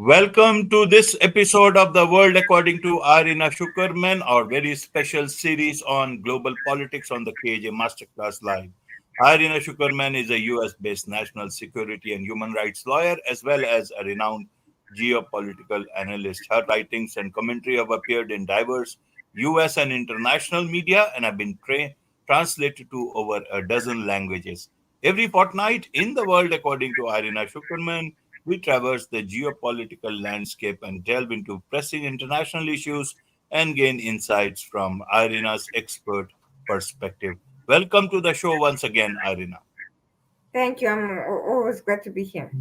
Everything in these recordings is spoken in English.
Welcome to this episode of The World According to Irina Tsukerman, our very special series on global politics on the KJ Masterclass Live. Irina Tsukerman is a US based national security and human rights lawyer as well as a renowned geopolitical analyst. Her writings and commentary have appeared in diverse US and international media and have been translated to over a dozen languages. Every fortnight in The World According to Irina Tsukerman, we traverse the geopolitical landscape and delve into pressing international issues and gain insights from Irina's expert perspective. Welcome to the show once again, Irina. Thank you. I'm always glad to be here.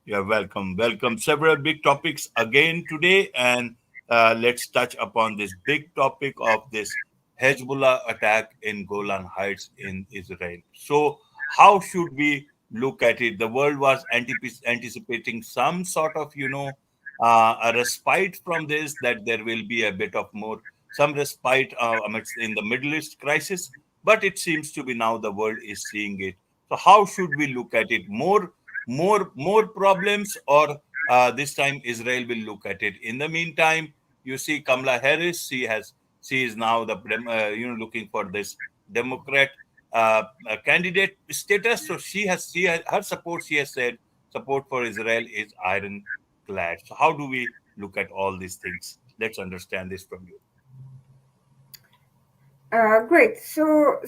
You're welcome. Welcome. Several big topics again today, and let's touch upon this big topic of this Hezbollah attack in Golan Heights in Israel. So, how should we look at it? The world was anticipating some sort of, a respite from this, that there will be a bit of more, some respite amidst in the Middle East crisis, but it seems to be now the world is seeing it. So, how should we look at it? More problems, or this time Israel will look at it. In the meantime, you see Kamala Harris. She is now the looking for this Democrat candidate status. So she has her support. She has said support for Israel is ironclad. So how do we look at all these things? Let's understand this from you. Great. So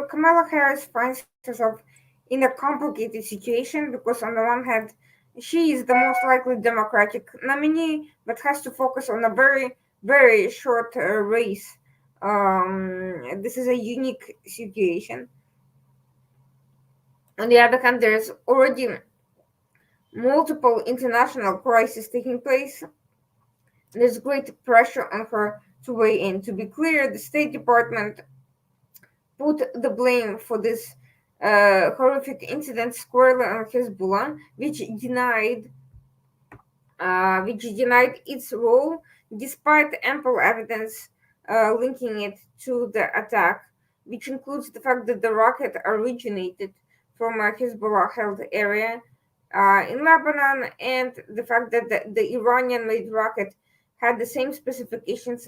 Kamala Harris finds herself in a complicated situation because, on the one hand, she is the most likely Democratic nominee, but has to focus on a very short race. This is a unique situation. On the other hand, there's already multiple international crises taking place. There's great pressure on her to weigh in. To be clear, the State Department put the blame for this horrific incident squarely on Hezbollah, which denied its role despite ample evidence linking it to the attack, which includes the fact that the rocket originated from a Hezbollah-held area in Lebanon, and the fact that the Iranian-made rocket had the same specifications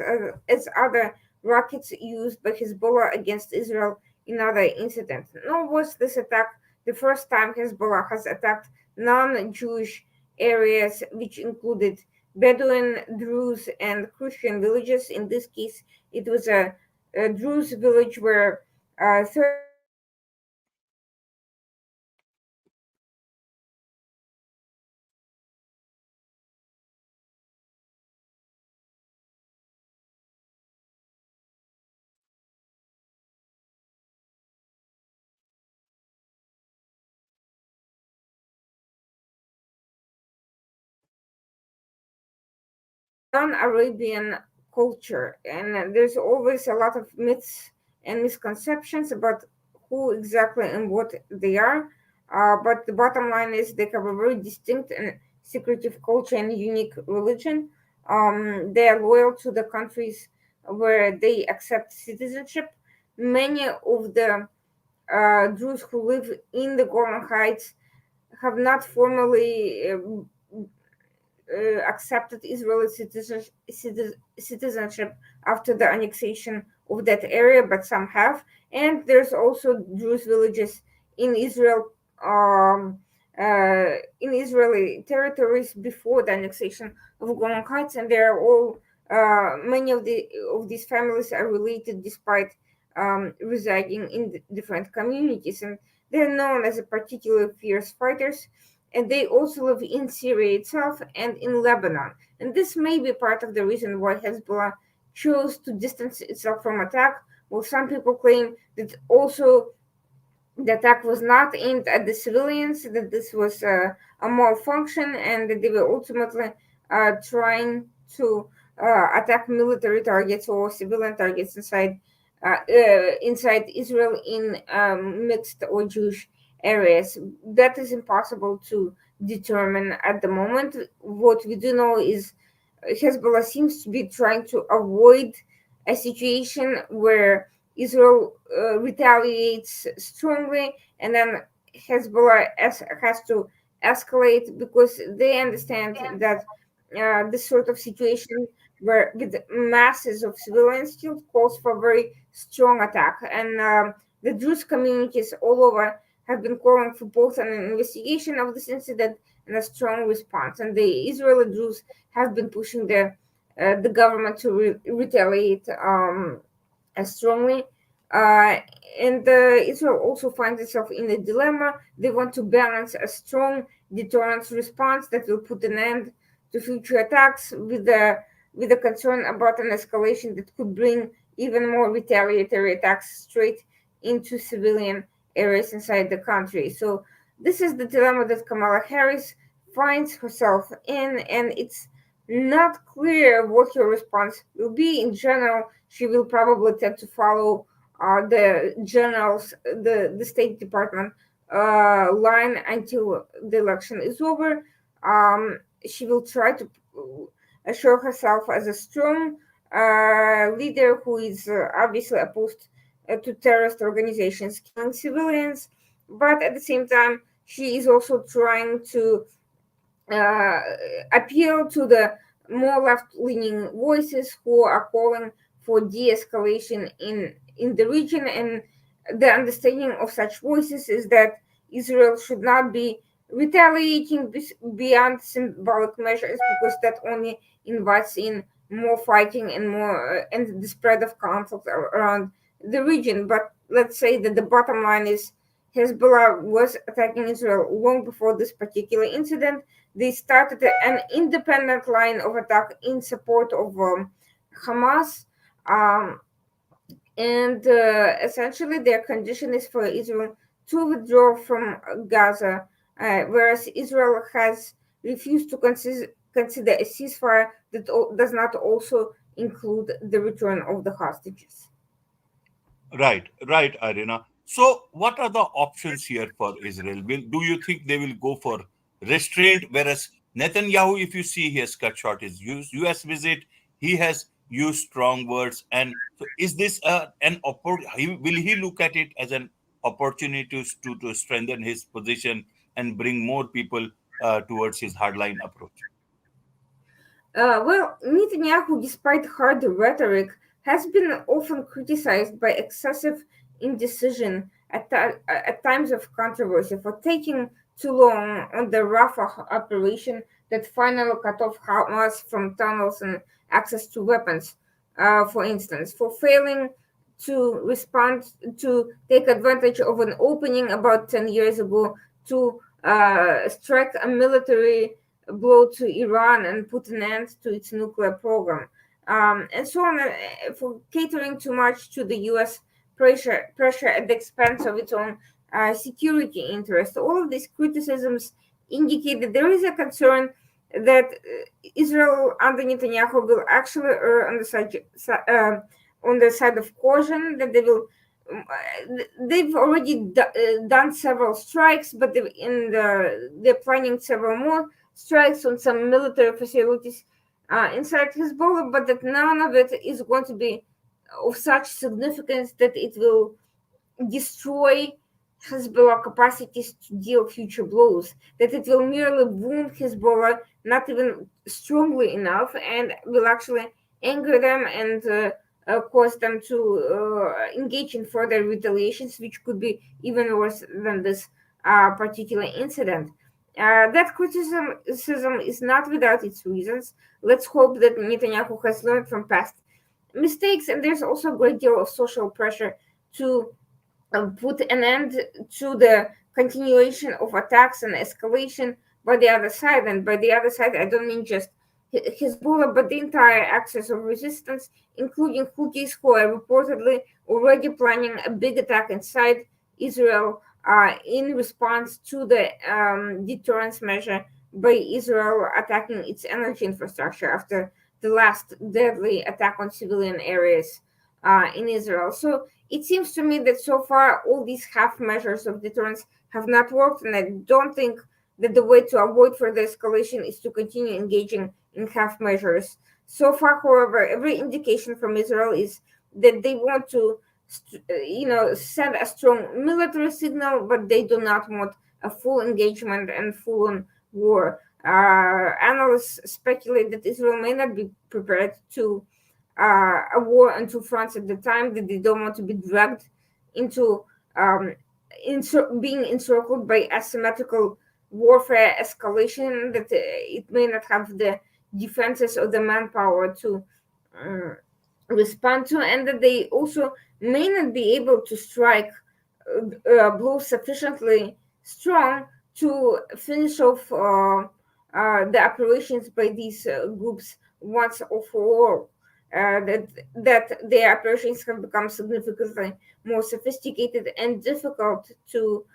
as other rockets used by Hezbollah against Israel in other incidents. Nor was this attack the first time Hezbollah has attacked non-Jewish areas, which included Bedouin, Druze, and Christian villages. In this case, it was a Druze village where 30 Christians non-Arabian culture, and there's always a lot of myths and misconceptions about who exactly and what they are. But the bottom line is they have a very distinct and secretive culture and unique religion. They are loyal to the countries where they accept citizenship. Many of the Druze who live in the Golan Heights have not formally accepted Israeli citizenship after the annexation of that area, but some have. And there's also Jewish villages in Israel, in Israeli territories before the annexation of Golan Heights, and they are all many of these families are related despite residing in different communities, and they're known as a particularly fierce fighters, and they also live in Syria itself and in Lebanon. And this may be part of the reason why Hezbollah chose to distance itself from attack. While some people claim that also the attack was not aimed at the civilians, that this was a malfunction, and that they were ultimately trying to attack military targets or civilian targets inside Israel in mixed or Jewish areas. That is impossible to determine at the moment. What we do know is Hezbollah seems to be trying to avoid a situation where Israel retaliates strongly, and then Hezbollah has to escalate because they understand that this sort of situation where with masses of civilians killed calls for very strong attack. And the Jewish communities all over have been calling for both an investigation of this incident and a strong response. And the Israeli Jews have been pushing the government to retaliate strongly. Uh, and Israel also finds itself in a dilemma. They want to balance a strong deterrence response that will put an end to future attacks with a concern about an escalation that could bring even more retaliatory attacks straight into civilian areas inside the country. So this is the dilemma that Kamala Harris finds herself in, and it's not clear what her response will be. In general, she will probably tend to follow the State Department line until the election is over. She will try to assure herself as a strong leader who is obviously opposed to terrorist organizations killing civilians, but at the same time, she is also trying to uh, appeal to the more left-leaning voices who are calling for de-escalation in the region. And the understanding of such voices is that Israel should not be retaliating beyond symbolic measures because that only invites in more fighting and more and the spread of conflict around the region. But let's say that the bottom line is Hezbollah was attacking Israel long before this particular incident. They started an independent line of attack in support of Hamas. Um, and essentially, their condition is for Israel to withdraw from Gaza, whereas Israel has refused to consider a ceasefire that does not also include the return of the hostages. Right, right, Irina. So, what are the options here for Israel? Do you think they will go for restraint? Whereas Netanyahu, if you see, he has cut short his U.S. visit. He has used strong words, and so is this an opportunity? Will he look at it as an opportunity to strengthen his position and bring more people towards his hardline approach? Well, Netanyahu, despite hard rhetoric, has been often criticized by excessive indecision at times of controversy for taking too long on the Rafah operation that finally cut off Hamas from tunnels and access to weapons, for instance, for failing to respond to take advantage of an opening about 10 years ago to strike a military blow to Iran and put an end to its nuclear program, and so on, for catering too much to the U.S. pressure at the expense of its own security interest. All of these criticisms indicate that there is a concern that Israel under Netanyahu will actually err on the side of caution, that they will. They've already done several strikes, but they're planning several more strikes on some military facilities inside Hezbollah, but that none of it is going to be of such significance that it will destroy Hezbollah capacities to deal future blows, that it will merely wound Hezbollah not even strongly enough and will actually anger them and cause them to engage in further retaliations, which could be even worse than this particular incident. That criticism is not without its reasons. Let's hope that Netanyahu has learned from past mistakes, and there's also a great deal of social pressure to put an end to the continuation of attacks and escalation by the other side. And by the other side, I don't mean just Hezbollah, but the entire axis of resistance, including Houthis, who are reportedly already planning a big attack inside Israel in response to the deterrence measure by Israel attacking its energy infrastructure after the last deadly attack on civilian areas in Israel. So it seems to me that so far all these half measures of deterrence have not worked, and I don't think that the way to avoid further escalation is to continue engaging in half measures. So far, however, every indication from Israel is that they want to, send a strong military signal, but they do not want a full engagement and full on war. Analysts speculate that Israel may not be prepared to a war on two fronts at the time, that they don't want to be dragged into um, being encircled by asymmetrical warfare escalation, that it may not have the defenses or the manpower to uh, respond to, and that they also may not be able to strike blows sufficiently strong to finish off the operations by these groups once or for all. That their operations have become significantly more sophisticated and difficult to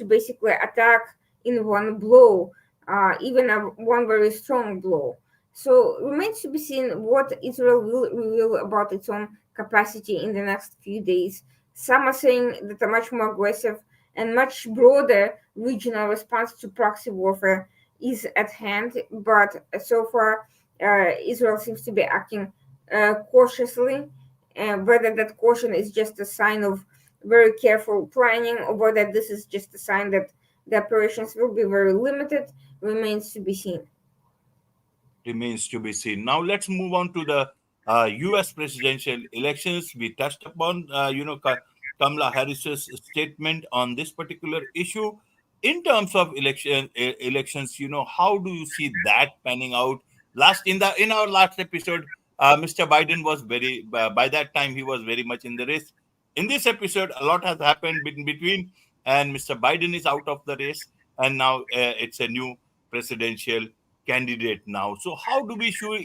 basically attack in one blow, even one very strong blow. So remains to be seen what Israel will reveal about its own capacity in the next few days. Some are saying that a much more aggressive and much broader regional response to proxy warfare is at hand, but so far Israel seems to be acting cautiously, and whether that caution is just a sign of very careful planning or whether this is just a sign that the operations will be very limited remains to be seen. Remains to be seen. Now let's move on to the U.S. presidential elections. We touched upon, Kamala Harris's statement on this particular issue. In terms of elections, how do you see that panning out? In our last episode, Mr. Biden was by that time he was very much in the race. In this episode, a lot has happened in between, and Mr. Biden is out of the race, and now it's a new presidential candidate now. So how do we show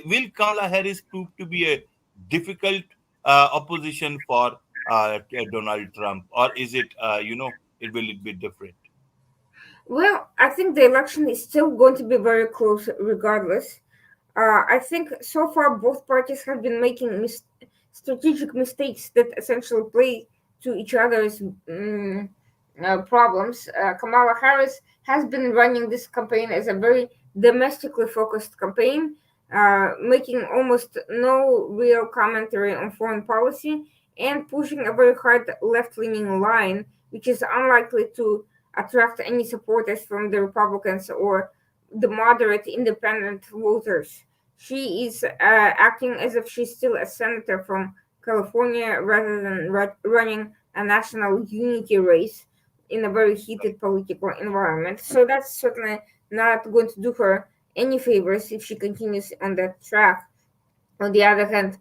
will Kamala Harris prove to be a difficult opposition for Donald Trump, or is it it will it be different? Well, I think the election is still going to be very close regardless. I think so far both parties have been making strategic mistakes that essentially play to each other's problems. Kamala Harris has been running this campaign as a very domestically focused campaign, making almost no real commentary on foreign policy and pushing a very hard left leaning line, which is unlikely to attract any supporters from the Republicans or the moderate independent voters. She is acting as if she's still a senator from California rather than running a national unity race in a very heated political environment. So that's certainly not going to do her any favors if she continues on that track. On the other hand,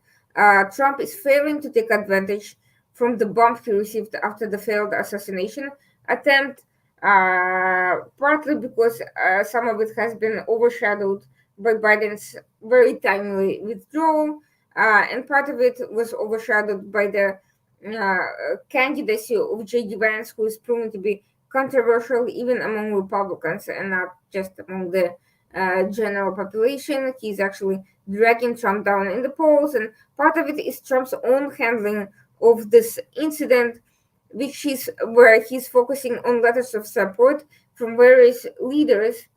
Trump is failing to take advantage from the bump he received after the failed assassination attempt, partly because some of it has been overshadowed by Biden's very timely withdrawal, and part of it was overshadowed by the uh, candidacy of J.D. Vance, who is proven to be controversial even among Republicans and not just among the general population. He's actually dragging Trump down in the polls, and part of it is Trump's own handling of this incident, which is where he's focusing on letters of support from various leaders,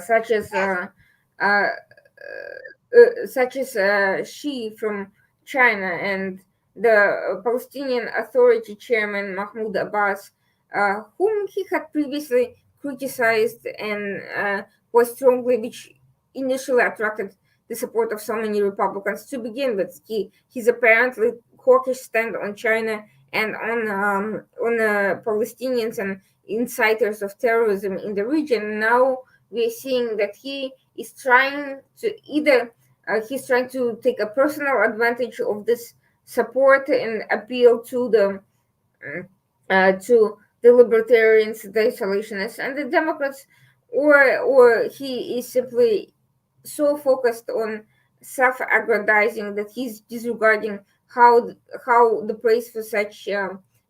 such as uh, Xi from China and the Palestinian Authority chairman Mahmoud Abbas, whom he had previously criticized and was strongly, which initially attracted the support of so many Republicans to begin with. His apparently hawkish stand on China and on Palestinians and inciters of terrorism in the region. Now we're seeing that he is trying to either he's trying to take a personal advantage of this support and appeal to the libertarians, the isolationists, and the Democrats, or he is simply so focused on self-aggrandizing that he's disregarding how how the praise for such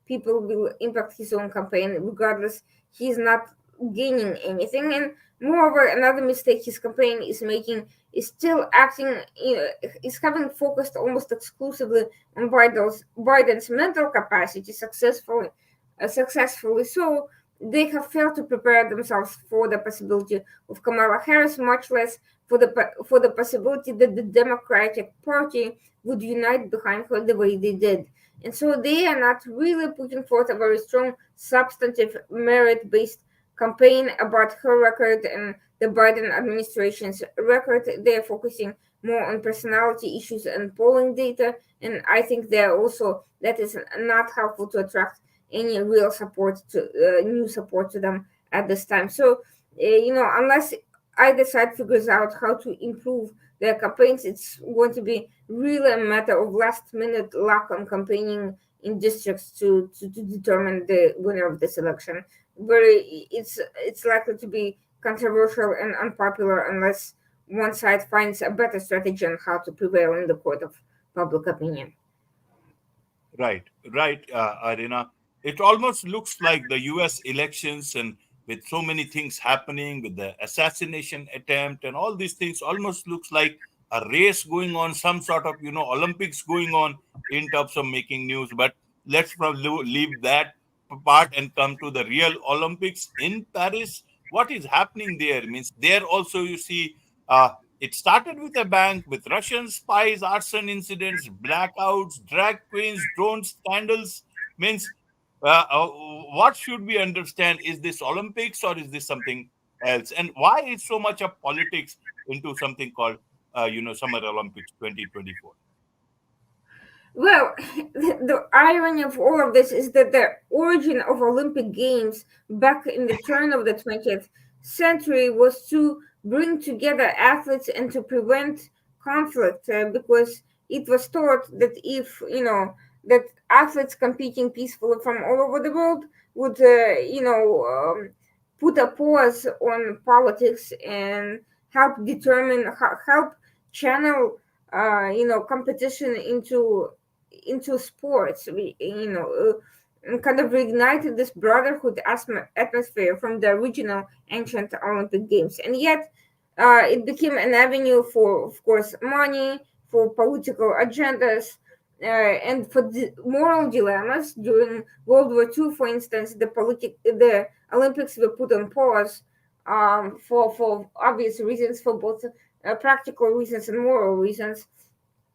people will impact his own campaign. Regardless, he's not gaining anything. And moreover, another mistake his campaign is making is still acting, is having focused almost exclusively on Biden's mental capacity successfully. So they have failed to prepare themselves for the possibility of Kamala Harris, much less for the possibility that the Democratic Party would unite behind her the way they did. And so they are not really putting forth a very strong, substantive, merit based campaign about her record and the Biden administration's record. They're focusing more on personality issues and polling data. And I think they're also, that is not helpful to attract any real support to new support to them at this time. So, unless either side figures out how to improve their campaigns, it's going to be really a matter of last minute luck on campaigning in districts to determine the winner of this election. Very, it's likely to be controversial and unpopular unless one side finds a better strategy on how to prevail in the court of public opinion. Right, right, Irina. It almost looks like the U.S. elections, and with so many things happening, with the assassination attempt and all these things, almost looks like a race going on, some sort of Olympics going on in terms of making news. But let's leave that part and come to the real Olympics in Paris. What is happening there? Means there also you see. It started with a bang with Russian spies, arson incidents, blackouts, drag queens, drone scandals. Means, what should we understand? Is this Olympics or is this something else? And why is so much of politics into something called, Summer Olympics 2024? Well, the irony of all of this is that the origin of Olympic Games back in the turn of the 20th century was to bring together athletes and to prevent conflict, because it was thought that if, that athletes competing peacefully from all over the world would, put a pause on politics and help channel, competition into sports. And kind of reignited this brotherhood atmosphere from the original ancient Olympic Games. And yet, it became an avenue for, of course, money, for political agendas, and for moral dilemmas. During World War II, for instance, the Olympics were put on pause, for obvious reasons, for both practical reasons and moral reasons.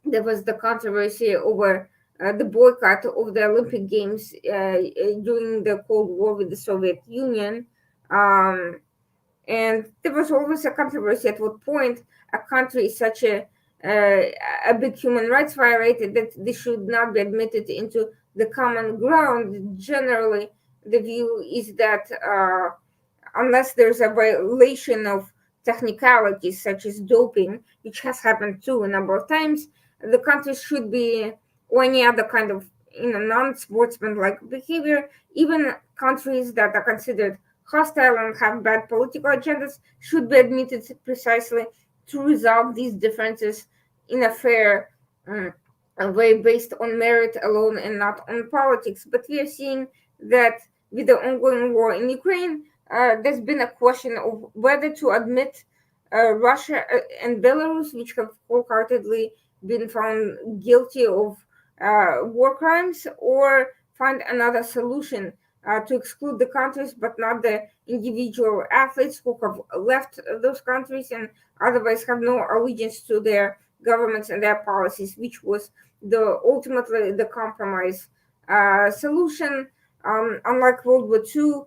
There was the controversy over the boycott of the Olympic Games during the Cold War with the Soviet Union. Um, and there was always a controversy at what point a country is such a big human rights violator that they should not be admitted into the common ground. Generally, the view is that unless there's a violation of technicalities such as doping, which has happened too a number of times, the country should be, or any other kind of non-sportsmanlike behavior. Even countries that are considered hostile and have bad political agendas should be admitted precisely to resolve these differences in a fair way based on merit alone and not on politics. But we are seeing that with the ongoing war in Ukraine, there's been a question of whether to admit Russia and Belarus, which have wholeheartedly been found guilty of war crimes, or find another solution to exclude the countries but not the individual athletes who have left those countries and otherwise have no allegiance to their governments and their policies, which was the ultimately the compromise solution. Unlike World War II,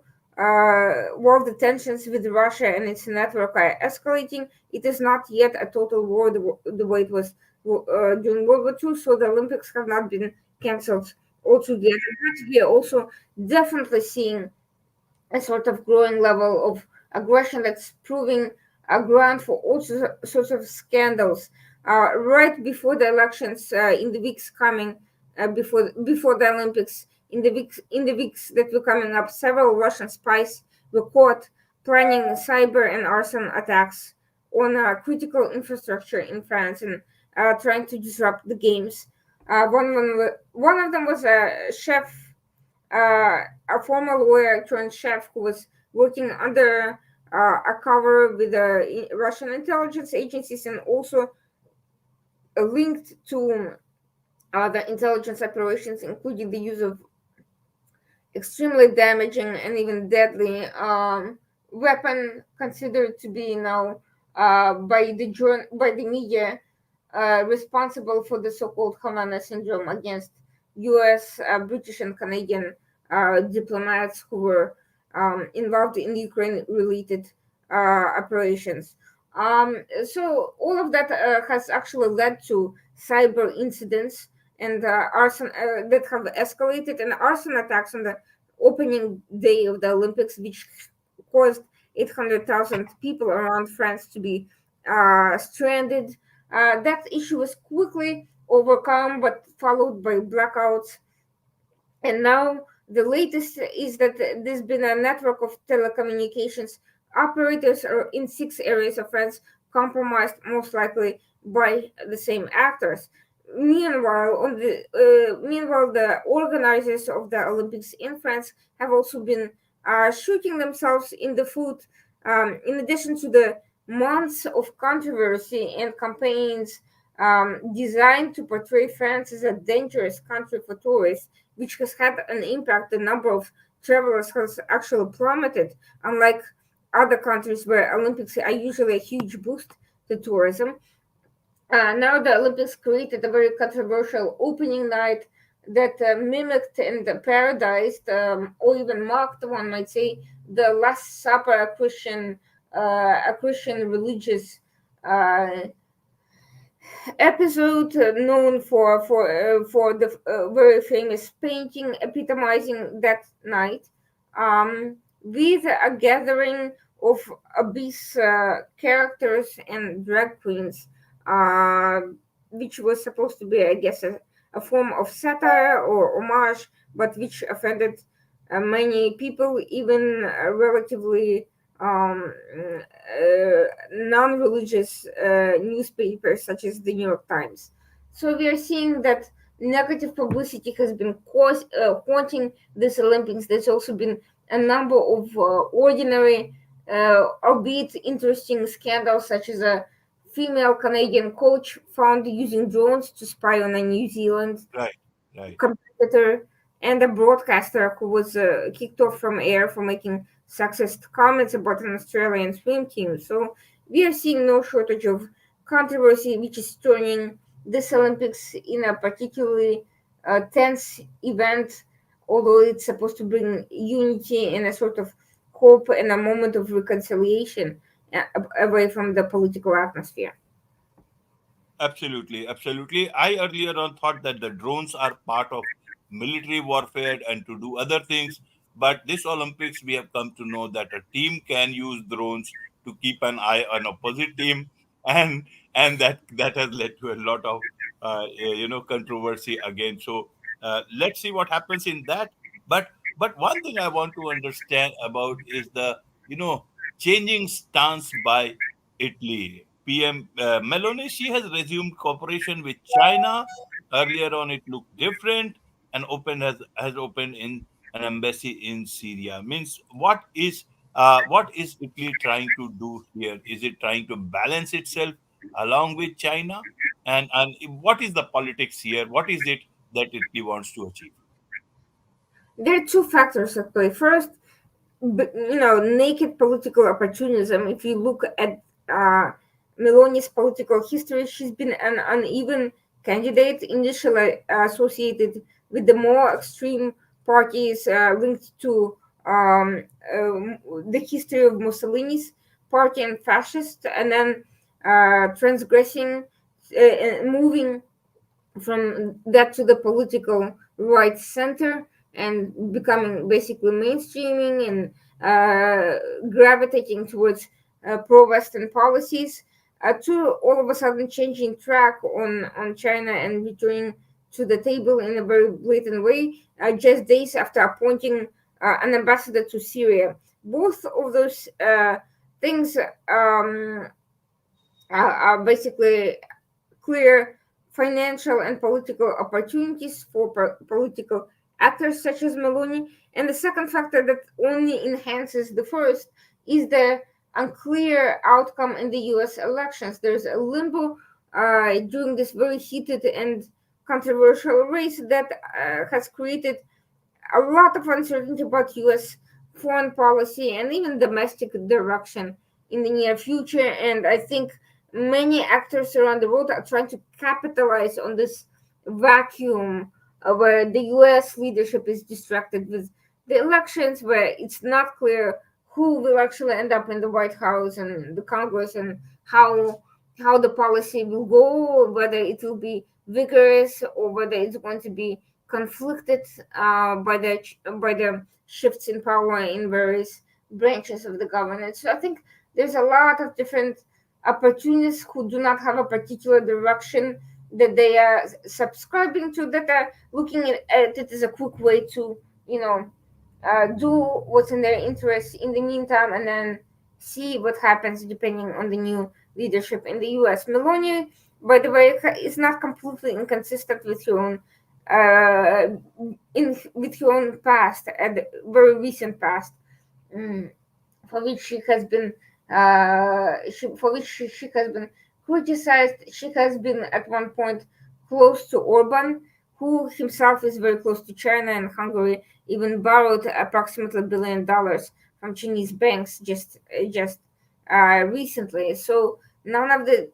while the tensions with Russia and its network are escalating, it is not yet a total war the way it was during World War II. So the Olympics have not been cancelled altogether. But we are also definitely seeing a sort of growing level of aggression that's proving a ground for all sorts of scandals. Right before the elections, in the weeks coming, before the Olympics, in the weeks that were coming up, several Russian spies were caught planning cyber and arson attacks on critical infrastructure in France and trying to disrupt the games. One of them was a chef, a former lawyer turned chef who was working under a cover with the Russian intelligence agencies and also linked to other intelligence operations, including the use of extremely damaging and even deadly weapon considered to be now by the media responsible for the so-called Havana syndrome against U.S., British, and Canadian diplomats who were involved in Ukraine-related operations. So all of that has actually led to cyber incidents and arson that have escalated, and arson attacks on the opening day of the Olympics, which caused 800,000 people around France to be stranded. That issue was quickly overcome, but followed by blackouts. And now the latest is that there's been a network of telecommunications operators are in 6 areas of France compromised, most likely by the same actors. Meanwhile, the organizers of the Olympics in France have also been shooting themselves in the foot. In addition to the months of controversy and campaigns designed to portray France as a dangerous country for tourists, which has had an impact. The number of travelers has actually plummeted, unlike other countries where Olympics are usually a huge boost to tourism. Now the Olympics created a very controversial opening night that mimicked and parodized, or even mocked, one might say, the Last Supper, a Christian religious uh, episode known for the very famous painting epitomizing that night, with a gathering of obese characters and drag queens, uh, which was supposed to be, I guess, a form of satire or homage, but which offended many people, even relatively non-religious newspapers such as the New York Times. So we are seeing that negative publicity has been haunting this Olympics. There's also been a number of ordinary, albeit interesting scandals, such as a female Canadian coach found using drones to spy on a New Zealand Right, right. competitor, and a broadcaster who was kicked off from air for making sexist comments about an Australian swim team. So we are seeing no shortage of controversy, which is turning this Olympics in a particularly tense event, although it's supposed to bring unity and a sort of hope and a moment of reconciliation away from the political atmosphere. Absolutely, absolutely. I earlier on thought that the drones are part of military warfare and to do other things, but this Olympics we have come to know that a team can use drones to keep an eye on opposite team, and that has led to a lot of controversy again. So let's see what happens in that. But one thing I want to understand about is the changing stance by Italy. PM Meloni, she has resumed cooperation with China. Earlier on, it looked different, and has opened in an embassy in Syria. Means what is Italy trying to do here? Is it trying to balance itself along with China? And what is the politics here? What is it that Italy wants to achieve? There are two factors at play. First, naked political opportunism. If you look at uh, Meloni's political history, she's been an uneven candidate, initially associated with the more extreme parties linked to the history of Mussolini's party and fascist, and then transgressing, moving from that to the political right center and becoming basically mainstreaming and gravitating towards pro-Western policies, to all of a sudden changing track on China and returning to the table in a very blatant way, just days after appointing an ambassador to Syria. Both of those things are basically clear financial and political opportunities for political actors such as Meloni. And the second factor that only enhances the first is the unclear outcome in the US elections. There's a limbo during this very heated and controversial race that has created a lot of uncertainty about US foreign policy and even domestic direction in the near future. And I think many actors around the world are trying to capitalize on this vacuum where the US leadership is distracted with the elections, where it's not clear who will actually end up in the White House and the Congress, and how the policy will go, whether it will be vigorous or whether it's going to be conflicted by the shifts in power in various branches of the government. So I think there's a lot of different opportunists who do not have a particular direction that they are subscribing to, that are looking at it as a quick way to, you know, do what's in their interest in the meantime, and then see what happens depending on the new leadership in the US. Meloni, by the way, is not completely inconsistent with her own with her own past, at the very recent past. Mm, for which she has been she has been criticized. She has been at one point close to Orban, who himself is very close to China, and Hungary even borrowed approximately $1 billion from Chinese banks recently. So none of the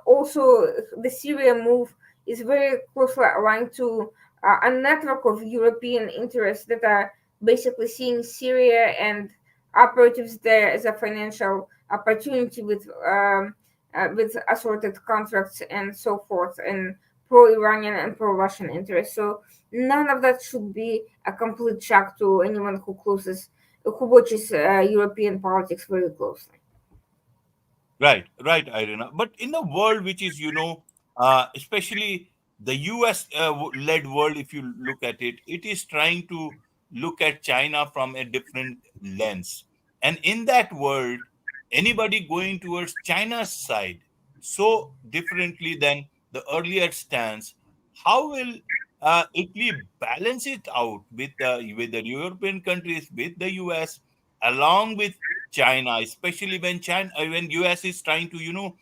also the Syria move is very closely aligned to a network of European interests that are basically seeing Syria and operatives there as a financial opportunity with assorted contracts and so forth, and pro-Iranian and pro-Russian interests. So none of that should be a complete shock to anyone who watches European politics very closely. Right, right, Irina. But in the world, which is, especially the US led world, if you look at it, it is trying to look at China from a different lens. And in that world, anybody going towards China's side so differently than the earlier stance, how will Italy balance it out with the European countries, with the US, along with China, especially when US is trying to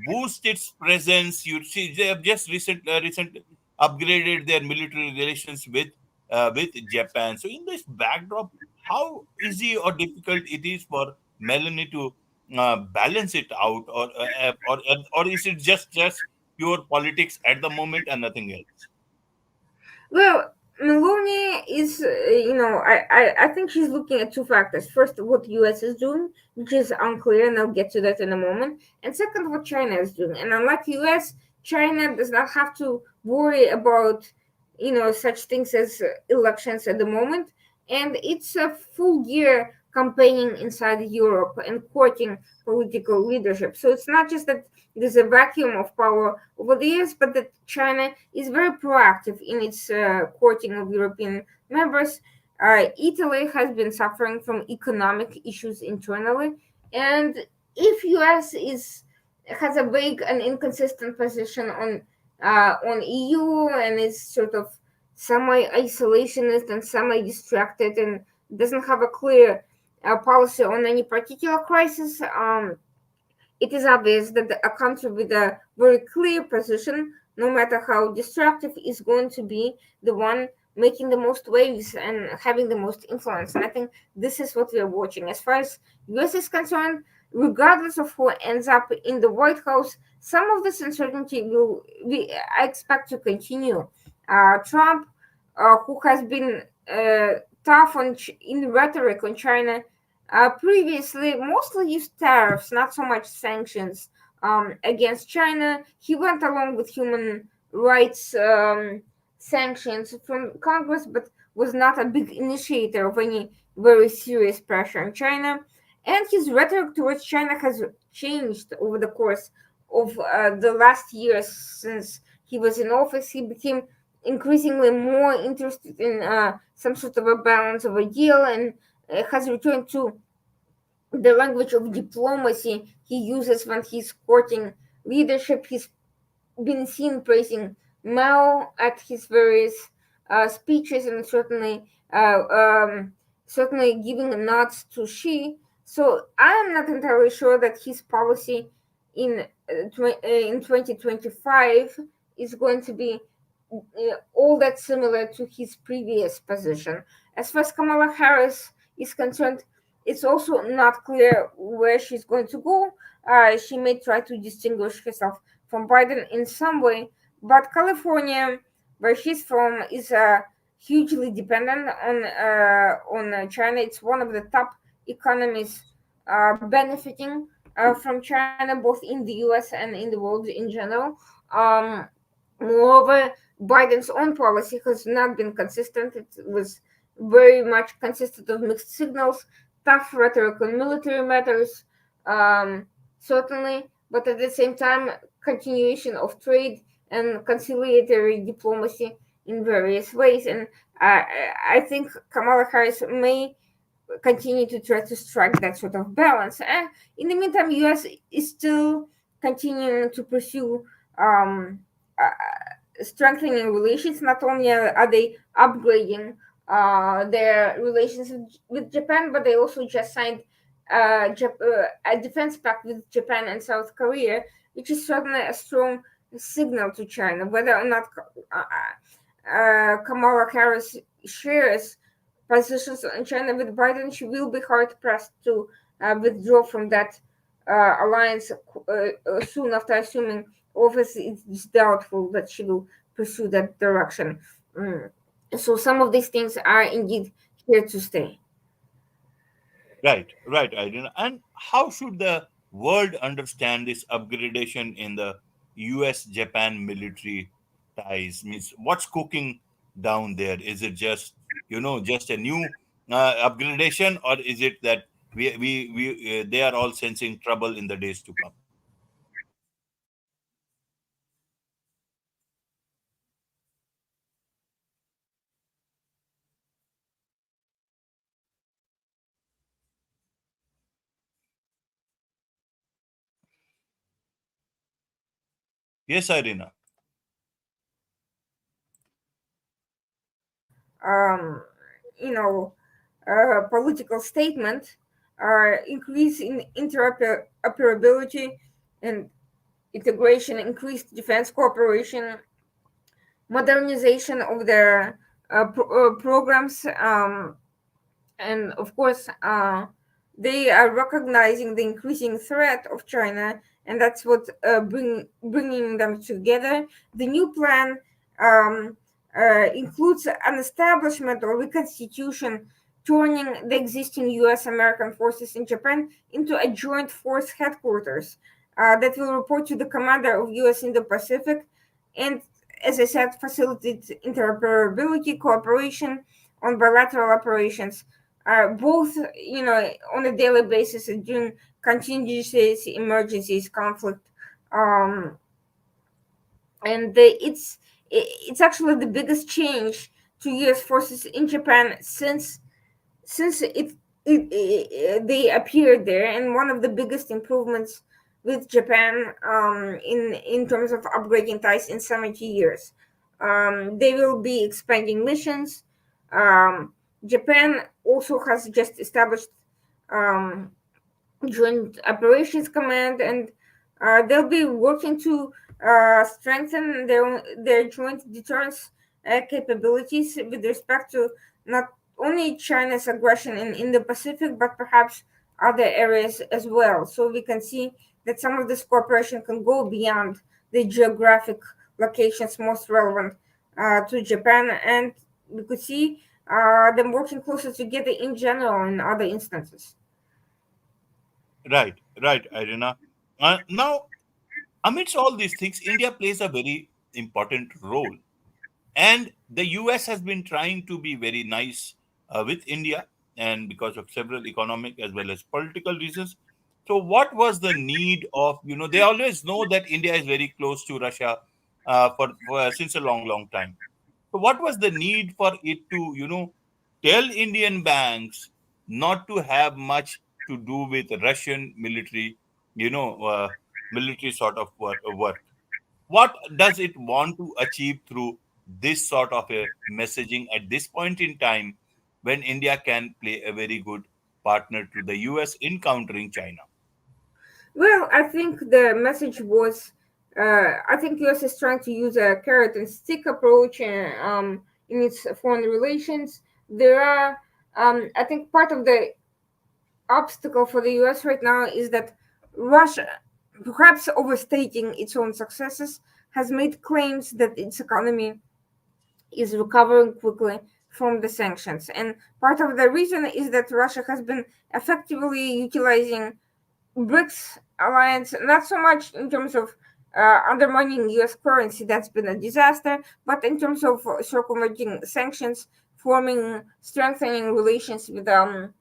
boost its presence. You see, they have just recent upgraded their military relations with Japan. So in this backdrop, how easy or difficult it is for Melanie to balance it out, or is it just pure politics at the moment and nothing else? Well, Meloni is, I think she's looking at two factors. First, what US is doing, which is unclear, and I'll get to that in a moment. And second, what China is doing. And unlike US, China does not have to worry about, such things as elections at the moment. And it's a full year campaigning inside Europe and courting political leadership. So it's not just that there's a vacuum of power over the years, but that China is very proactive in its courting of European members. Italy has been suffering from economic issues internally, and if US is has a vague and inconsistent position on EU, and is sort of semi-isolationist and semi-distracted, and doesn't have a clear policy on any particular crisis, it is obvious that a country with a very clear position, no matter how destructive, is going to be the one making the most waves and having the most influence. And I think this is what we are watching. As far as US is concerned, regardless of who ends up in the White House, some of this uncertainty I expect to continue. Trump, who has been tough in rhetoric on China, previously mostly used tariffs, not so much sanctions against China. He went along with human rights sanctions from Congress, but was not a big initiator of any very serious pressure on China. And his rhetoric towards China has changed over the course of the last years since he was in office. He became increasingly more interested in some sort of a balance of a deal, and has returned to the language of diplomacy he uses when he's courting leadership. He's been seen praising Mao at his various speeches, and uh, um, certainly giving nods to Xi. So I am not entirely sure that his policy in 2025 is going to be all that similar to his previous position. As far as Kamala Harris is concerned, it's also not clear where she's going to go. She may try to distinguish herself from Biden in some way, but California where she's from, is hugely dependent on China. It's one of the top economies benefiting from China, both in the U.S. and in the world in general. Um, Moreover, Biden's own policy has not been consistent. It was very much consisted of mixed signals, tough rhetoric on military matters, um, certainly, but at the same time, continuation of trade and conciliatory diplomacy in various ways. And I think Kamala Harris may continue to try to strike that sort of balance. And in the meantime, U.S. is still continuing to pursue um, strengthening relations. Not only are they upgrading their relations with Japan, but they also just signed a defense pact with Japan and South Korea, which is certainly a strong signal to China. Whether or not Kamala Harris shares positions on China with Biden, she will be hard pressed to withdraw from that alliance soon after assuming office. It's doubtful that she will pursue that direction. Mm. So some of these things are indeed here to stay. Right, right, Irina. And how should the world understand this upgradation in the US Japan military ties? Means what's cooking down there? Is it just, just a new upgradation, or is it that we they are all sensing trouble in the days to come? Yes, Irina. Um, you know, Political statement, increase in interoperability and integration, increased defense cooperation, modernization of their programs, and of course, they are recognizing the increasing threat of China, and that's what bringing them together. The new plan um, includes an establishment or reconstitution, turning the existing U.S. American forces in Japan into a joint force headquarters that will report to the commander of U.S. Indo-Pacific, and, as I said, facilitate interoperability, cooperation on bilateral operations, both on a daily basis and during contingencies, emergencies, conflict, um, and it's actually the biggest change to U.S. forces in Japan since they appeared there, and one of the biggest improvements with Japan in terms of upgrading ties in 70 years. They will be expanding missions. Um, Japan also has just established um, Joint Operations Command, and they'll be working to strengthen their joint deterrence capabilities with respect to not only China's aggression in Indo-Pacific, but perhaps other areas as well. So we can see that some of this cooperation can go beyond the geographic locations most relevant to Japan, and we could see them working closer together in general in other instances. Right, right, Irina. Now, amidst all these things, India plays a very important role. And the US has been trying to be very nice with India, and because of several economic as well as political reasons. So, what was the need of, they always know that India is very close to Russia for since a long, long time. So, what was the need for it to, tell Indian banks not to have much to do with Russian military, you know, uh, military sort of work? What does it want to achieve through this sort of a messaging at this point in time when India can play a very good partner to the US in countering China? Well, I think the message was, I think US is trying to use a carrot and stick approach in its foreign relations. There are, I think, part of the obstacle for the US right now is that Russia, perhaps overstating its own successes, has made claims that its economy is recovering quickly from the sanctions. And part of the reason is that Russia has been effectively utilizing BRICS alliance, not so much in terms of undermining US currency, that's been a disaster, but in terms of circumventing sanctions, forming, strengthening relations with on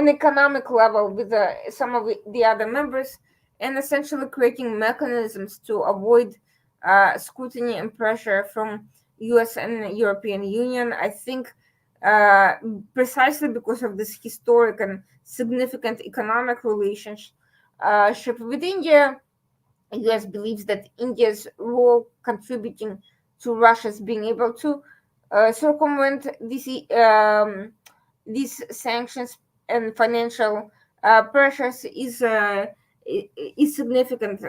economic level with some of the other members, and essentially creating mechanisms to avoid scrutiny and pressure from US and European Union. I think uh, precisely because of this historic and significant economic relationship with India, US believes that India's role contributing to Russia's being able to circumvent these sanctions and financial pressures is significant,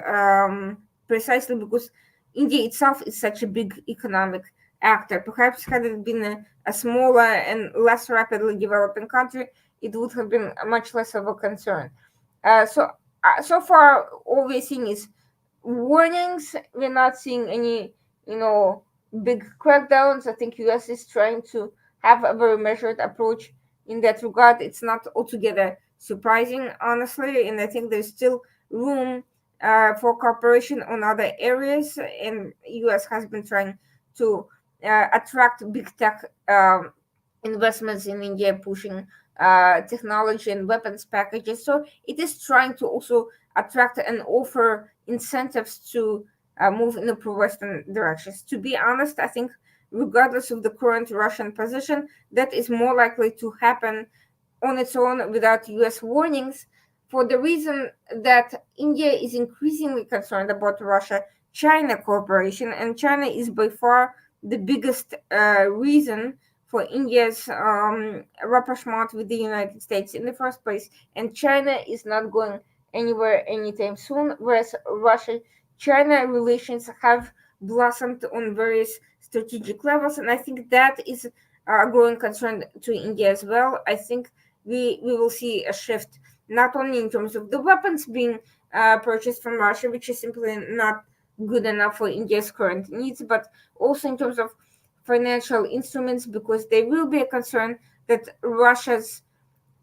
precisely because India itself is such a big economic actor. Perhaps had it been a smaller and less rapidly developing country, it would have been much less of a concern. So far, all we're seeing is warnings. We're not seeing any, you know, big crackdowns. I think US is trying to have a very measured approach in that regard. It's not altogether surprising, honestly, and I think there's still room for cooperation on other areas. And US has been trying to attract big tech investments in India, pushing technology and weapons packages. So it is trying to also attract and offer incentives to move in the pro-Western directions. To be honest, I think regardless of the current Russian position, that is more likely to happen on its own without US warnings, for the reason that India is increasingly concerned about Russia China cooperation, and China is by far the biggest reason for India's rapprochement with the United States in the first place. And China is not going anywhere anytime soon, whereas Russia China relations have blossomed on various strategic levels, and I think that is a growing concern to India as well. I think we will see a shift not only in terms of the weapons being purchased from Russia, which is simply not good enough for India's current needs, but also in terms of financial instruments, because there will be a concern that Russia's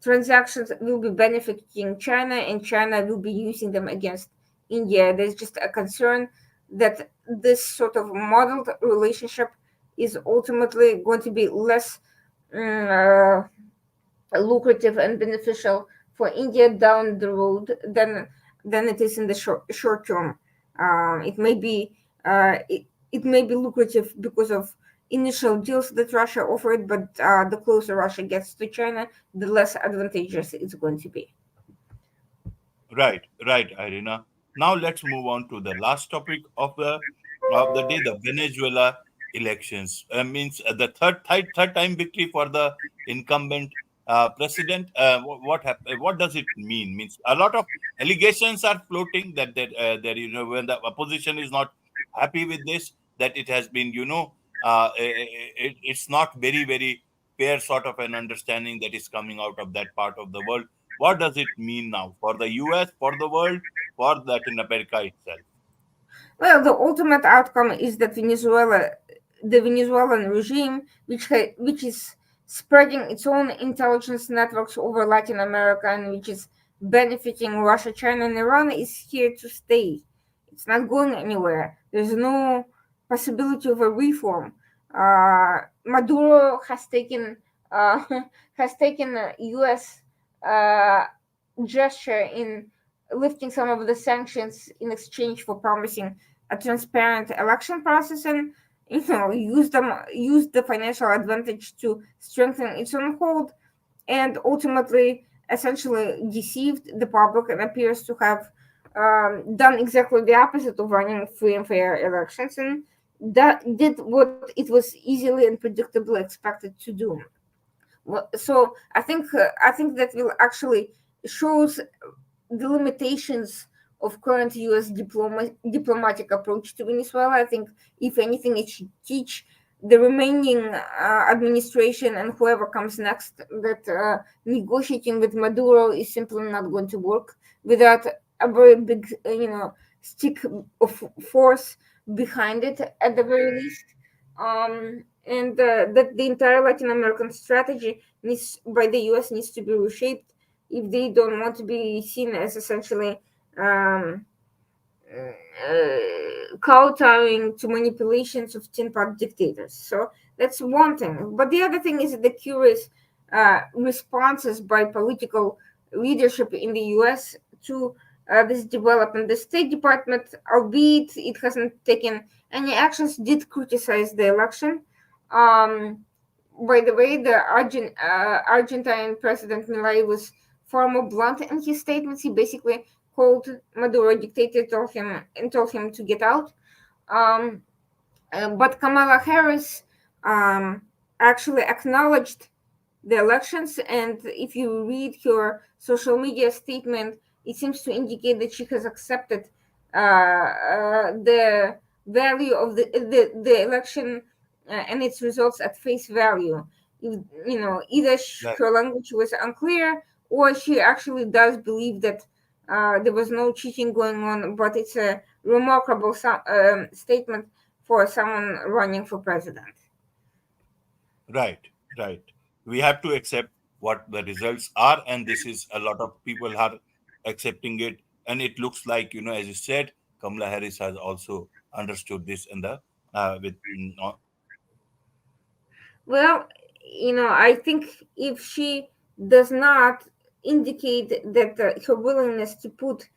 transactions will be benefiting China and China will be using them against India. There's just a concern that this sort of modeled relationship is ultimately going to be less mm, lucrative and beneficial for India down the road than it is in the short term. It may be it may be lucrative because of initial deals that Russia offered, but the closer Russia gets to China, the less advantageous it's going to be. Right, right, Irina. Now let's move on to the last topic of the day, the Venezuela elections. Means the third time victory for the incumbent president. What does it mean? Means a lot of allegations are floating that when the opposition is not happy with this, that it has been it's not very fair sort of an understanding that is coming out of that part of the world. What does it mean now for the US, for the world, for Latin America itself? Well, the ultimate outcome is that the Venezuelan regime, which is spreading its own intelligence networks over Latin America and which is benefiting Russia, China, and Iran, is here to stay. It's not going anywhere. There's no possibility of a reform. Maduro has taken has taken a U.S. Uh, gesture in lifting some of the sanctions in exchange for promising a transparent election process, and use the financial advantage to strengthen its own hold, and ultimately essentially deceived the public and appears to have done exactly the opposite of running free and fair elections, and that did what it was easily and predictably expected to do. So I think that will actually shows the limitations of current U.S. diplomatic approach to Venezuela. I think, if anything, it should teach the remaining administration and whoever comes next that negotiating with Maduro is simply not going to work without a very big, stick of force behind it at the very least. and that the entire Latin American strategy needs by the U.S. needs to be reshaped if they don't want to be seen as essentially um, kowtowing to manipulations of tin pot dictators. So that's one thing. But the other thing is the curious responses by political leadership in the U.S. to this development. The State Department, albeit it hasn't taken any actions, did criticize the election. Um, by the way, the Argentine President Milei was far more blunt in his statements. He basically called Maduro a dictator, told him to get out. Um, but Kamala Harris um, actually acknowledged the elections, and if you read her social media statement, it seems to indicate that she has accepted the value of the election and its results at face value. Either Right. her language was unclear, or she actually does believe that there was no cheating going on. But it's a remarkable statement for someone running for president. Right, right. We have to accept what the results are, and this is a lot of people are accepting it. And it looks like, as you said, Kamala Harris has also understood this in the with Well, I think if she does not indicate that her willingness to put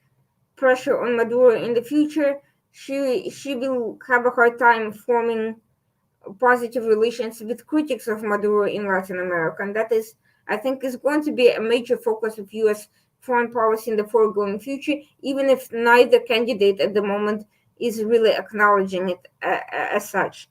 pressure on Maduro in the future, she will have a hard time forming positive relations with critics of Maduro in Latin America, and that is, I think, is going to be a major focus of U.S. foreign policy in the foregoing future, even if neither candidate at the moment is really acknowledging it as such.